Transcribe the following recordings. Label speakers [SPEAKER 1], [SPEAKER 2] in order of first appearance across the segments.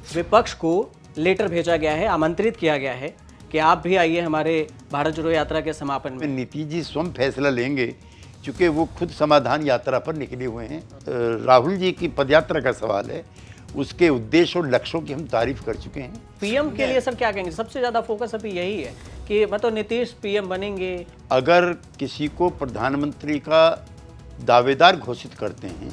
[SPEAKER 1] विपक्ष को लेटर भेजा गया है, आमंत्रित किया गया है कि आप भी आइए हमारे भारत जोड़ो यात्रा के समापन में।
[SPEAKER 2] नीतीश जी स्वयं फैसला लेंगे, क्योंकि वो खुद समाधान यात्रा पर निकले हुए हैं। राहुल जी की पदयात्रा का सवाल है, उसके उद्देश्य और लक्ष्यों की हम तारीफ कर चुके हैं।
[SPEAKER 1] पीएम के लिए सर क्या कहेंगे? सबसे ज्यादा फोकस अभी यही है कि मतलब नीतीश पीएम बनेंगे।
[SPEAKER 2] अगर किसी को प्रधानमंत्री का दावेदार घोषित करते हैं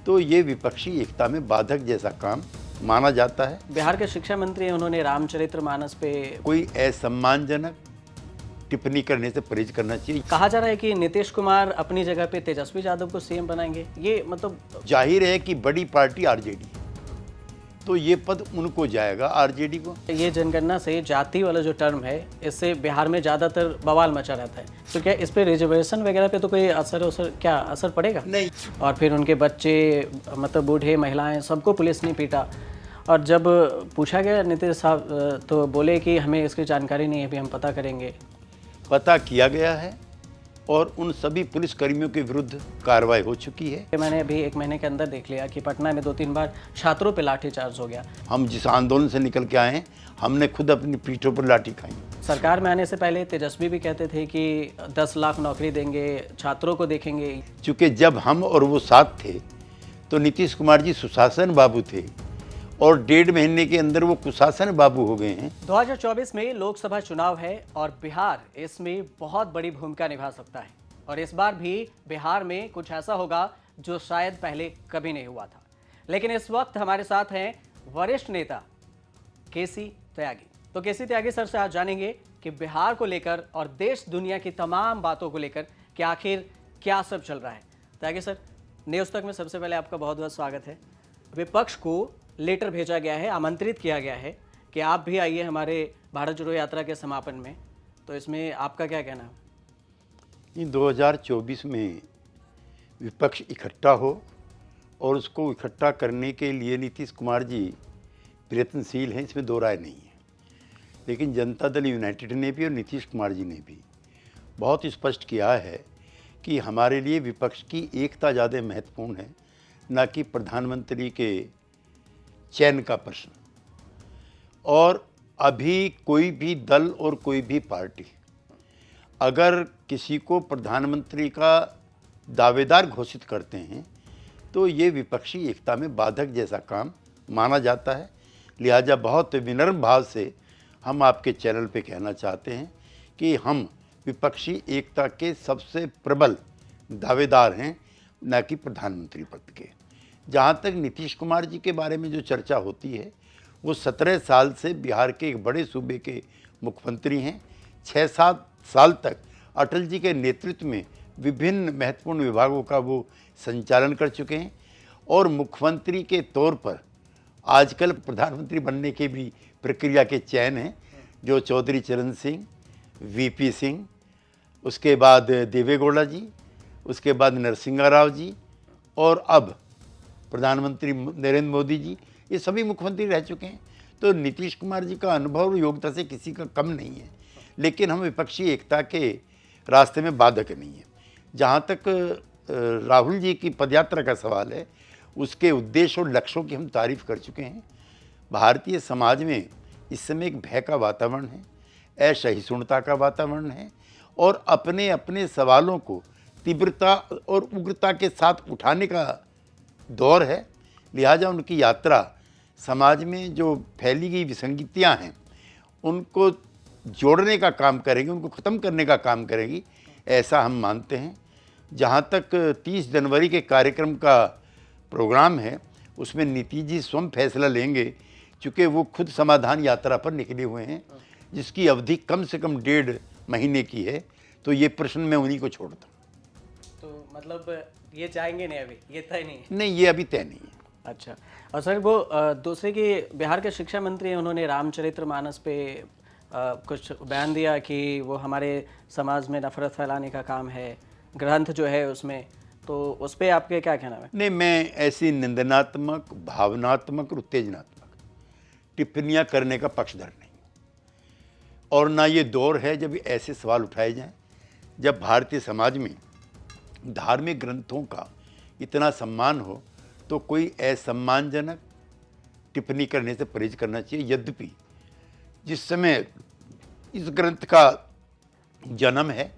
[SPEAKER 2] तो ये विपक्षी एकता में बाधक जैसा काम माना जाता है।
[SPEAKER 1] बिहार के शिक्षा मंत्री हैं, उन्होंने रामचरितमानस पे
[SPEAKER 2] कोई असम्मानजनक टिप्पणी करने से परहेज करना चाहिए।
[SPEAKER 1] कहा जा रहा है कि नीतीश कुमार अपनी जगह पे तेजस्वी यादव को सीएम बनाएंगे। ये मतलब
[SPEAKER 2] जाहिर है कि बड़ी पार्टी आरजेडी है, तो ये पद उनको जाएगा, आरजेडी को।
[SPEAKER 1] ये जनगणना से जाति वाला जो टर्म है, इससे बिहार में ज़्यादातर बवाल मचा रहता है, तो क्या इस पे रिजर्वेशन वगैरह पे तो कोई असर पड़ेगा?
[SPEAKER 2] नहीं।
[SPEAKER 1] और फिर उनके बच्चे, मतलब बूढ़े, महिलाएं, सबको पुलिस ने पीटा। और जब पूछा गया नीतीश साहब तो बोले कि हमें इसकी जानकारी नहीं है, अभी हम पता करेंगे।
[SPEAKER 2] पता किया गया है और उन सभी पुलिस कर्मियों के विरुद्ध कार्रवाई हो चुकी है।
[SPEAKER 1] मैंने अभी 1 महीने के अंदर देख लिया कि पटना में 2-3 बार छात्रों पे लाठीचार्ज हो गया।
[SPEAKER 2] हम जिस आंदोलन से निकल के आए हैं, हमने खुद अपनी पीठों पर लाठी खाई।
[SPEAKER 1] सरकार में आने से पहले तेजस्वी भी कहते थे कि 10 लाख नौकरी देंगे, छात्रों को देखेंगे।
[SPEAKER 2] चूँकि जब हम और वो साथ थे तो नीतीश कुमार जी सुशासन बाबू थे और 1.5 महीने के अंदर वो कुशासन बाबू हो गए हैं।
[SPEAKER 1] 2024 में लोकसभा चुनाव है और बिहार इसमें बहुत बड़ी भूमिका निभा सकता है। और इस बार भी बिहार में कुछ ऐसा होगा जो शायद पहले कभी नहीं हुआ था। लेकिन इस वक्त हमारे साथ हैं वरिष्ठ नेता केसी त्यागी। तो केसी त्यागी सर से आज जानेंगे कि बिहार को लेकर और देश दुनिया की तमाम बातों को लेकर कि आखिर क्या सब चल रहा है। त्यागी सर, न्यूज़ तक में सबसे पहले आपका बहुत बहुत स्वागत है। विपक्ष को लेटर भेजा गया है, आमंत्रित किया गया है कि आप भी आइए हमारे भारत जोड़ो यात्रा के समापन में, तो इसमें आपका क्या कहना है?
[SPEAKER 2] 2024 में विपक्ष इकट्ठा हो और उसको इकट्ठा करने के लिए नीतीश कुमार जी प्रयत्नशील हैं, इसमें दो राय नहीं है। लेकिन जनता दल यूनाइटेड ने भी और नीतीश कुमार जी ने भी बहुत स्पष्ट किया है कि हमारे लिए विपक्ष की एकता ज़्यादा महत्वपूर्ण है, न कि प्रधानमंत्री के चयन का प्रश्न। और अभी कोई भी दल और कोई भी पार्टी अगर किसी को प्रधानमंत्री का दावेदार घोषित करते हैं तो ये विपक्षी एकता में बाधक जैसा काम माना जाता है। लिहाजा बहुत विनम्र भाव से हम आपके चैनल पे कहना चाहते हैं कि हम विपक्षी एकता के सबसे प्रबल दावेदार हैं, न कि प्रधानमंत्री पद के। जहाँ तक नीतीश कुमार जी के बारे में जो चर्चा होती है, वो 17 साल से बिहार के एक बड़े सूबे के मुख्यमंत्री हैं। 6-7 साल तक अटल जी के नेतृत्व में विभिन्न महत्वपूर्ण विभागों का वो संचालन कर चुके हैं और मुख्यमंत्री के तौर पर आजकल प्रधानमंत्री बनने की भी प्रक्रिया के चयन हैं, जो चौधरी चरण सिंह, वीपी सिंह, उसके बाद देवेगौड़ा जी, उसके बाद नरसिंहा राव जी और अब प्रधानमंत्री नरेंद्र मोदी जी, ये सभी मुख्यमंत्री रह चुके हैं। तो नीतीश कुमार जी का अनुभव और योग्यता से किसी का कम नहीं है, लेकिन हम विपक्षी एकता के रास्ते में बाधक नहीं है। जहाँ तक राहुल जी की पदयात्रा का सवाल है, उसके उद्देश्य और लक्ष्यों की हम तारीफ कर चुके हैं। भारतीय समाज में इस समय एक भय का वातावरण है, असहिष्णुता का वातावरण है और अपने अपने सवालों को तीव्रता और उग्रता के साथ उठाने का दौर है। लिहाजा उनकी यात्रा समाज में जो फैली गई विसंगतियाँ हैं उनको जोड़ने का काम करेगी, उनको ख़त्म करने का काम करेगी, ऐसा हम मानते हैं। जहाँ तक 30 जनवरी के कार्यक्रम का प्रोग्राम है, उसमें नीतीश जी स्वयं फैसला लेंगे, क्योंकि वो खुद समाधान यात्रा पर निकले हुए हैं, जिसकी अवधि कम से कम 1.5 महीने की है। तो ये प्रश्न मैं उन्हीं को छोड़ता हूँ।
[SPEAKER 1] तो मतलब ये जाएंगे नहीं, अभी ये तय नहीं है?
[SPEAKER 2] नहीं, ये अभी तय नहीं है।
[SPEAKER 1] अच्छा। और सर वो दूसरे की बिहार के शिक्षा मंत्री हैं, उन्होंने रामचरितमानस पे कुछ बयान दिया कि वो हमारे समाज में नफरत फैलाने का काम है, ग्रंथ जो है उसमें, तो उस पर आपके क्या कहना है?
[SPEAKER 2] नहीं, मैं ऐसी निंदनात्मक, भावनात्मक और उत्तेजनात्मक टिप्पणियाँ करने का पक्षधर नहीं, और ना ये दौर है जब ऐसे सवाल उठाए जाएं। जब भारतीय समाज में धार्मिक ग्रंथों का इतना सम्मान हो तो कोई असम्मानजनक टिप्पणी करने से परहेज करना चाहिए। यद्यपि जिस समय इस ग्रंथ का जन्म है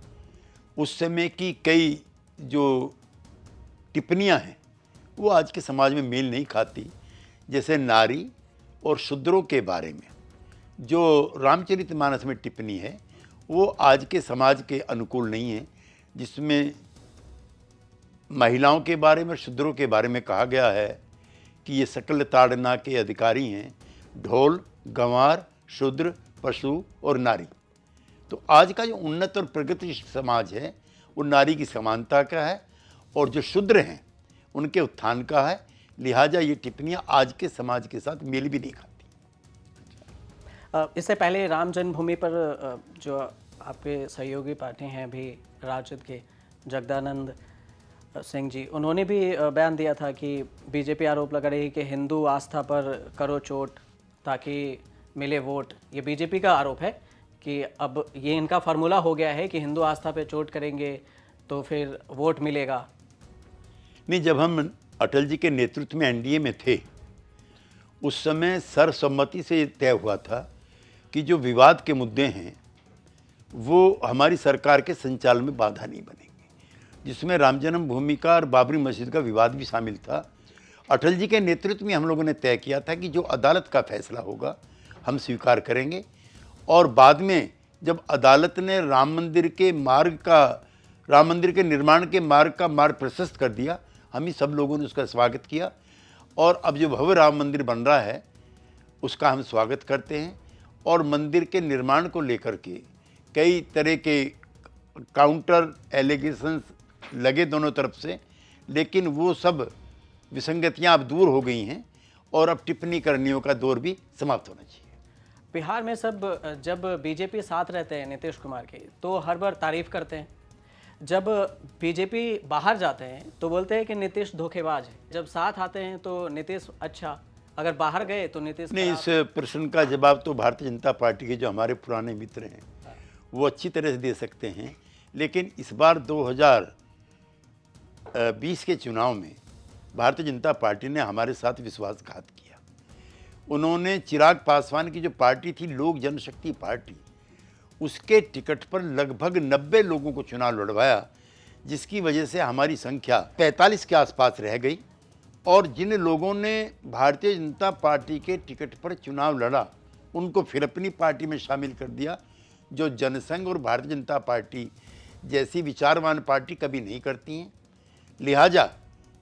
[SPEAKER 2] उस समय की कई जो टिप्पणियां हैं वो आज के समाज में मेल नहीं खाती। जैसे नारी और शूद्रों के बारे में जो रामचरितमानस में टिप्पणी है वो आज के समाज के अनुकूल नहीं है, जिसमें महिलाओं के बारे में, शूद्रों के बारे में कहा गया है कि ये सकल ताड़ना के अधिकारी हैं, ढोल, गंवार, शूद्र, पशु और नारी। तो आज का जो उन्नत और प्रगतिशील समाज है वो नारी की समानता का है और जो शूद्र हैं उनके उत्थान का है। लिहाजा ये टिप्पणियाँ आज के समाज के साथ मेल भी नहीं खाती।
[SPEAKER 1] इससे पहले राम जन्मभूमि पर जो आपके सहयोगी पार्टी हैं अभी राजद के, जगदानंद सिंह जी, उन्होंने भी बयान दिया था कि बीजेपी आरोप लगा रही है कि हिंदू आस्था पर करो चोट ताकि मिले वोट। ये बीजेपी का आरोप है कि अब ये इनका फार्मूला हो गया है कि हिंदू आस्था पे चोट करेंगे तो फिर वोट मिलेगा।
[SPEAKER 2] नहीं, जब हम अटल जी के नेतृत्व में एनडीए में थे उस समय सर्वसम्मति से तय हुआ था कि जो विवाद के मुद्दे हैं वो हमारी सरकार के संचालन में बाधा नहीं बनेंगे, जिसमें राम जन्मभूमि का और बाबरी मस्जिद का विवाद भी शामिल था। अटल जी के नेतृत्व में हम लोगों ने तय किया था कि जो अदालत का फैसला होगा हम स्वीकार करेंगे। और बाद में जब अदालत ने राम मंदिर के निर्माण के मार्ग का मार्ग प्रशस्त कर दिया, हम ही सब लोगों ने उसका स्वागत किया। और अब जो भव्य राम मंदिर बन रहा है उसका हम स्वागत करते हैं। और मंदिर के निर्माण को लेकर के कई तरह के काउंटर एलिगेशंस लगे दोनों तरफ से, लेकिन वो सब विसंगतियां अब दूर हो गई हैं और अब टिप्पणी करनियों का दौर भी समाप्त होना चाहिए।
[SPEAKER 1] बिहार में सब जब बीजेपी साथ रहते हैं नीतीश कुमार के तो हर बार तारीफ करते हैं, जब बीजेपी बाहर जाते हैं तो बोलते हैं कि नीतीश धोखेबाज है, जब साथ आते हैं तो नीतीश अच्छा, अगर बाहर गए तो नीतीश
[SPEAKER 2] नहीं। इस प्रश्न का जवाब तो भारतीय जनता पार्टी के जो हमारे पुराने मित्र हैं वो अच्छी तरह से दे सकते हैं। लेकिन इस बार 2020 के चुनाव में भारतीय जनता पार्टी ने हमारे साथ विश्वासघात किया। उन्होंने चिराग पासवान की जो पार्टी थी लोक जनशक्ति पार्टी, उसके टिकट पर लगभग 90 लोगों को चुनाव लड़वाया, जिसकी वजह से हमारी संख्या 45 के आसपास रह गई। और जिन लोगों ने भारतीय जनता पार्टी के टिकट पर चुनाव लड़ा उनको फिर अपनी पार्टी में शामिल कर दिया, जो जनसंघ और भारतीय जनता पार्टी जैसी विचारवान पार्टी कभी नहीं करती हैं। लिहाजा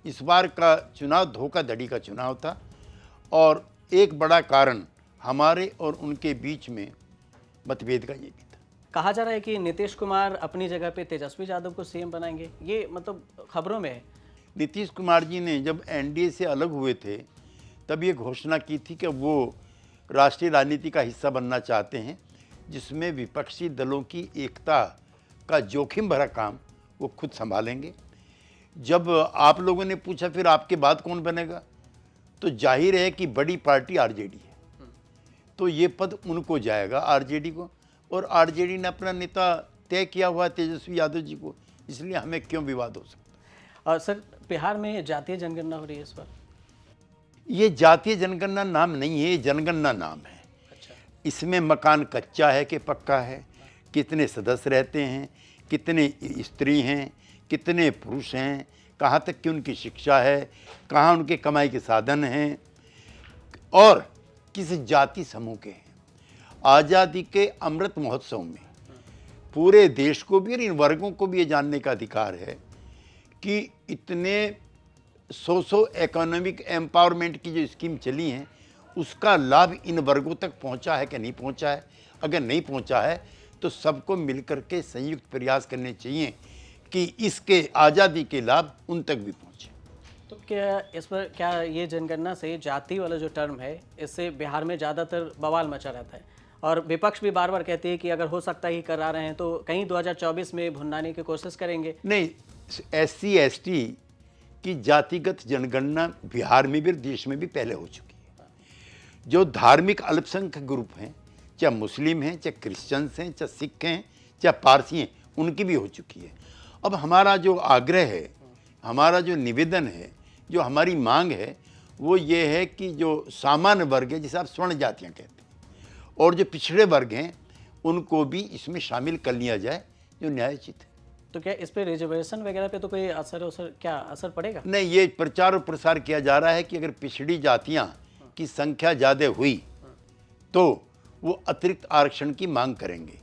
[SPEAKER 2] इस बार का चुनाव धोखाधड़ी का चुनाव था और एक बड़ा कारण हमारे और उनके बीच में मतभेद का ये भी था।
[SPEAKER 1] कहा जा रहा है कि नीतीश कुमार अपनी जगह पे तेजस्वी यादव को सीएम बनाएंगे, ये मतलब खबरों में है।
[SPEAKER 2] नीतीश कुमार जी ने जब एनडीए से अलग हुए थे तब ये घोषणा की थी कि वो राष्ट्रीय राजनीति का हिस्सा बनना चाहते हैं, जिसमें विपक्षी दलों की एकता का जोखिम भरा काम वो खुद संभालेंगे। जब आप लोगों ने पूछा फिर आपके बाद कौन बनेगा, तो जाहिर है कि बड़ी पार्टी आरजेडी है, तो ये पद उनको जाएगा, आरजेडी को। और आरजेडी ने अपना नेता तय किया हुआ है तेजस्वी यादव जी को, इसलिए हमें क्यों विवाद हो सकता।
[SPEAKER 1] सर, बिहार में जातीय जनगणना हो रही है इस बार।
[SPEAKER 2] ये जातीय जनगणना नाम नहीं है, ये जनगणना नाम है।
[SPEAKER 1] अच्छा।
[SPEAKER 2] इसमें मकान कच्चा है कि पक्का है, कितने सदस्य रहते हैं, कितने स्त्री हैं, कितने पुरुष हैं, कहाँ तक की उनकी शिक्षा है, कहाँ उनके कमाई के साधन हैं और किस जाति समूह के हैं। आज़ादी के अमृत महोत्सव में पूरे देश को भी और इन वर्गों को भी ये जानने का अधिकार है कि इतने सोशो इकोनॉमिक एम्पावरमेंट की जो स्कीम चली हैं उसका लाभ इन वर्गों तक पहुंचा है कि नहीं पहुंचा है। अगर नहीं पहुंचा है तो सबको मिलकर के संयुक्त प्रयास करने चाहिए कि इसके आज़ादी के लाभ उन तक भी पहुंचे।
[SPEAKER 1] तो क्या इस पर क्या ये जनगणना से जाति वाला जो टर्म है इससे बिहार में ज़्यादातर बवाल मचा रहता है और विपक्ष भी बार बार कहती है कि अगर हो सकता ही करा रहे हैं तो कहीं 2024 में भुनाने की कोशिश करेंगे।
[SPEAKER 2] नहीं, SC ST की जातिगत जनगणना बिहार में भी देश में भी पहले हो चुकी है। जो धार्मिक अल्पसंख्यक ग्रुप हैं, चाहे मुस्लिम हैं, चाहे क्रिश्चियंस हैं, चाहे सिख हैं, चाहे पारसी हैं, उनकी भी हो चुकी है। अब हमारा जो आग्रह है, हमारा जो निवेदन है, जो हमारी मांग है, वो ये है कि जो सामान्य वर्ग है, जिसे आप स्वर्ण जातियाँ कहते हैं, और जो पिछड़े वर्ग हैं उनको भी इसमें शामिल कर लिया जाए, जो न्यायोचित है।
[SPEAKER 1] तो क्या इस पे रिजर्वेशन वगैरह पे तो कोई असर पड़ेगा?
[SPEAKER 2] नहीं, ये प्रचार और प्रसार किया जा रहा है कि अगर पिछड़ी जातियां की संख्या ज़्यादा हुई तो वो अतिरिक्त आरक्षण की मांग करेंगे।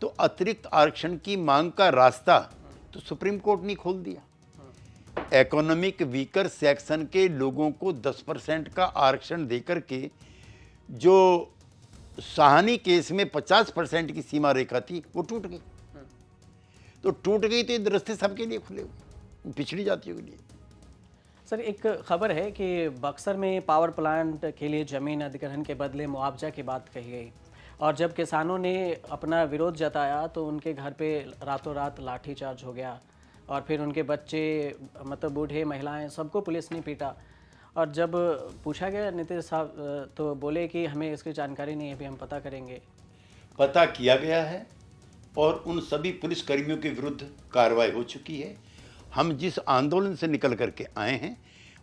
[SPEAKER 2] तो अतिरिक्त आरक्षण की मांग का रास्ता तो सुप्रीम कोर्ट ने खोल दिया। इकोनॉमिक वीकर सेक्शन के लोगों को 10% का आरक्षण देकर के जो साहनी केस में 50% की सीमा रेखा थी वो टूट गई। तो टूट गई तो ये रास्ते सबके लिए खुले हुए, पिछड़ी जातियों के लिए।
[SPEAKER 1] सर, एक खबर है कि बक्सर में पावर प्लांट के लिए जमीन अधिग्रहण के बदले मुआवजा की बात कही गई, और जब किसानों ने अपना विरोध जताया तो उनके घर पे रातों रात लाठीचार्ज हो गया, और फिर उनके बच्चे, मतलब बूढ़े, महिलाएं, सबको पुलिस ने पीटा। और जब पूछा गया नीतीश साहब तो बोले कि हमें इसकी जानकारी नहीं है, अभी हम पता करेंगे।
[SPEAKER 2] पता किया गया है और उन सभी पुलिसकर्मियों के विरुद्ध कार्रवाई हो चुकी है। हम जिस आंदोलन से निकल करके आए हैं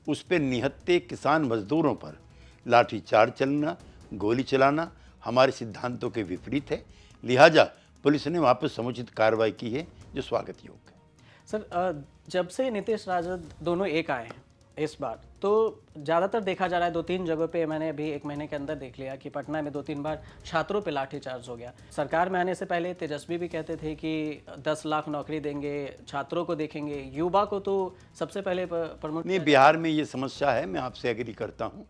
[SPEAKER 2] उस पर निहत्थे किसान मजदूरों पर लाठीचार्ज चलना, गोली चलाना हमारे सिद्धांतों के विपरीत है। लिहाजा पुलिस ने वहाँ पर समुचित कार्रवाई की है, जो स्वागत योग्य है।
[SPEAKER 1] सर, जब से नीतीश राजद दोनों एक आए हैं इस बार, तो ज़्यादातर देखा जा रहा है 2-3 जगहों पे, मैंने अभी 1 महीने के अंदर देख लिया कि पटना में 2-3 बार छात्रों पे लाठीचार्ज हो गया। सरकार में आने से पहले तेजस्वी भी कहते थे कि 10 लाख नौकरी देंगे, छात्रों को देखेंगे, युवा को तो सबसे पहले प्रमुख।
[SPEAKER 2] नहीं, बिहार में ये समस्या है, मैं आपसे एग्री करता हूँ।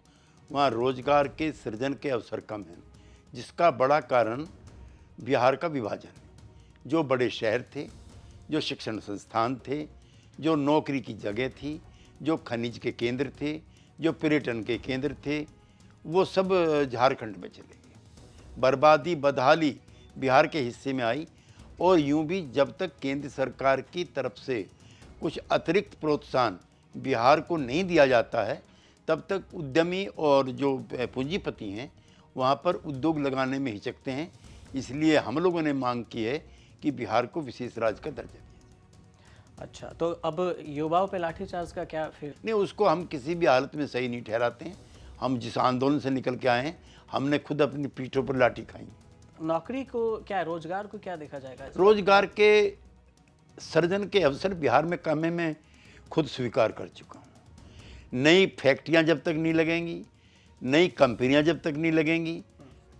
[SPEAKER 2] वहाँ रोजगार के सृजन के अवसर कम हैं, जिसका बड़ा कारण बिहार का विभाजन है। जो बड़े शहर थे, जो शिक्षण संस्थान थे, जो नौकरी की जगह थी, जो खनिज के केंद्र थे, जो पर्यटन के केंद्र थे, वो सब झारखंड में चले गए। बर्बादी, बदहाली बिहार के हिस्से में आई। और यूं भी जब तक केंद्र सरकार की तरफ से कुछ अतिरिक्त प्रोत्साहन बिहार को नहीं दिया जाता है, तब तक उद्यमी और जो पूंजीपति हैं वहाँ पर उद्योग लगाने में हिचकते हैं। इसलिए हम लोगों ने मांग की है कि बिहार को विशेष राज्य का दर्जा।
[SPEAKER 1] अच्छा, तो अब युवाओं पे लाठीचार्ज का क्या फिर?
[SPEAKER 2] नहीं, उसको हम किसी भी हालत में सही नहीं ठहराते हैं। हम जिस आंदोलन से निकल के आए हैं, हमने खुद अपनी पीठों पर लाठी खाई।
[SPEAKER 1] नौकरी को क्या, रोजगार को क्या देखा जाएगा?
[SPEAKER 2] रोजगार के सृजन के अवसर बिहार में कम है, मैं खुद स्वीकार कर चुका हूँ। नई फैक्ट्रियाँ जब तक नहीं लगेंगी, नई कंपनियाँ जब तक नहीं लगेंगी,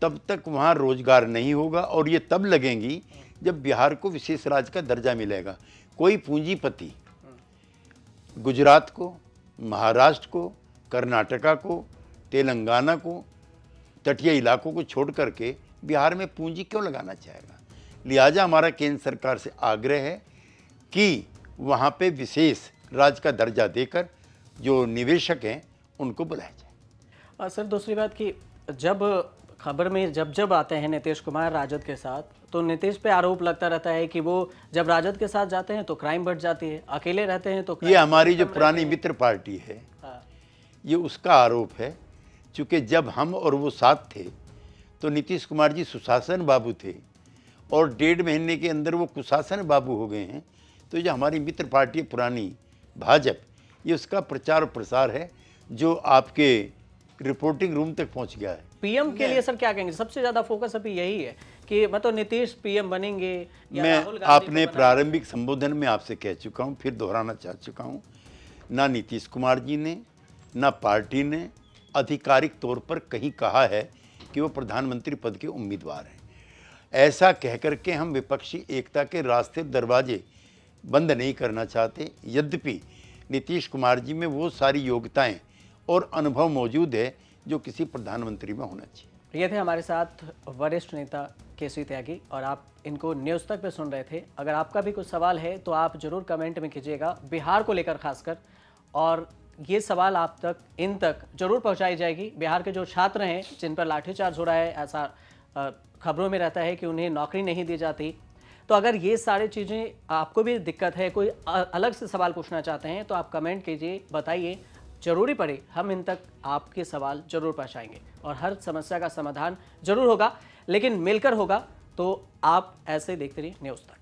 [SPEAKER 2] तब तक वहाँ रोजगार नहीं होगा। और ये तब लगेंगी जब बिहार को विशेष राज्य का दर्जा मिलेगा। कोई पूंजीपति गुजरात को, महाराष्ट्र को, कर्नाटका को, तेलंगाना को, तटीय इलाकों को छोड़ करके बिहार में पूंजी क्यों लगाना चाहेगा? लिहाजा हमारा केंद्र सरकार से आग्रह है कि वहाँ पे विशेष राज्य का दर्जा देकर जो निवेशक हैं उनको बुलाया जाए।
[SPEAKER 1] सर, दूसरी बात कि जब खबर में जब आते हैं नीतीश कुमार राजद के साथ, तो नीतीश पे आरोप लगता रहता है कि वो जब राजद के साथ जाते हैं तो क्राइम बढ़ जाती है, अकेले रहते हैं तो
[SPEAKER 2] ये हमारी जो पुरानी मित्र पार्टी है, ये उसका आरोप है। चूँकि जब हम और वो साथ थे तो नीतीश कुमार जी सुशासन बाबू थे, और 1.5 महीने के अंदर वो कुशासन बाबू हो गए हैं। तो जो हमारी मित्र पार्टी पुरानी भाजपा, ये उसका प्रचार और प्रसार है जो आपके रिपोर्टिंग रूम तक पहुंच गया है।
[SPEAKER 1] पीएम के लिए सर क्या कहेंगे? सबसे ज्यादा फोकस अभी यही है कि मतलब नीतीश पीएम बनेंगे या राहुल
[SPEAKER 2] मैं
[SPEAKER 1] गांधी
[SPEAKER 2] अपने प्रारंभिक संबोधन में आपसे कह चुका हूं, फिर दोहराना चाह चुका हूं, ना नीतीश कुमार जी ने, ना पार्टी ने आधिकारिक तौर पर कहीं कहा है कि वो प्रधानमंत्री पद के उम्मीदवार हैं। ऐसा कह करके हम विपक्षी एकता के रास्ते दरवाजे बंद नहीं करना चाहते। यद्यपि नीतीश कुमार जी में वो सारी योग्यताएं और अनुभव मौजूद है जो किसी प्रधानमंत्री में होना चाहिए।
[SPEAKER 1] ये थे हमारे साथ वरिष्ठ नेता केसी त्यागी, और आप इनको न्यूज़ तक पे सुन रहे थे। अगर आपका भी कुछ सवाल है तो आप जरूर कमेंट में कीजिएगा, बिहार को लेकर खासकर, और ये सवाल आप तक, इन तक जरूर पहुंचाई जाएगी। बिहार के जो छात्र हैं जिन पर लाठीचार्ज हो रहा है, ऐसा खबरों में रहता है कि उन्हें नौकरी नहीं दी जाती, तो अगर ये सारी चीज़ें आपको भी दिक्कत है, कोई अलग से सवाल पूछना चाहते हैं, तो आप कमेंट कीजिए, बताइए। जरूरी पड़े हम इन तक आपके सवाल जरूर पहुंचाएंगे और हर समस्या का समाधान जरूर होगा, लेकिन मिलकर होगा। तो आप ऐसे देखते रहिए न्यूज़ तक।